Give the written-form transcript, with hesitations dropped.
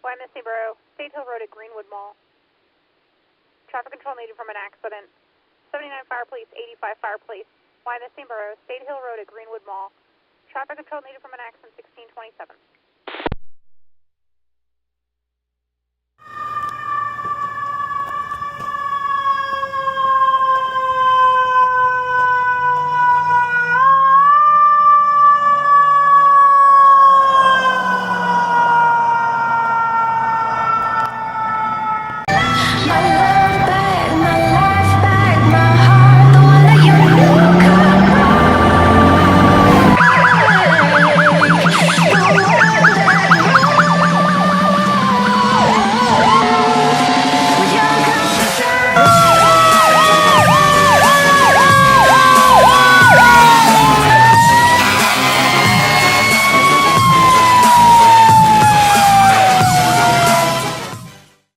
YMS Borough, State Hill Road at Greenwood Mall. Traffic control needed from an accident. 79 Fire Police, 85 Fire Police. YMS Borough, State Hill Road at Greenwood Mall. Traffic control needed from an accident, 1627.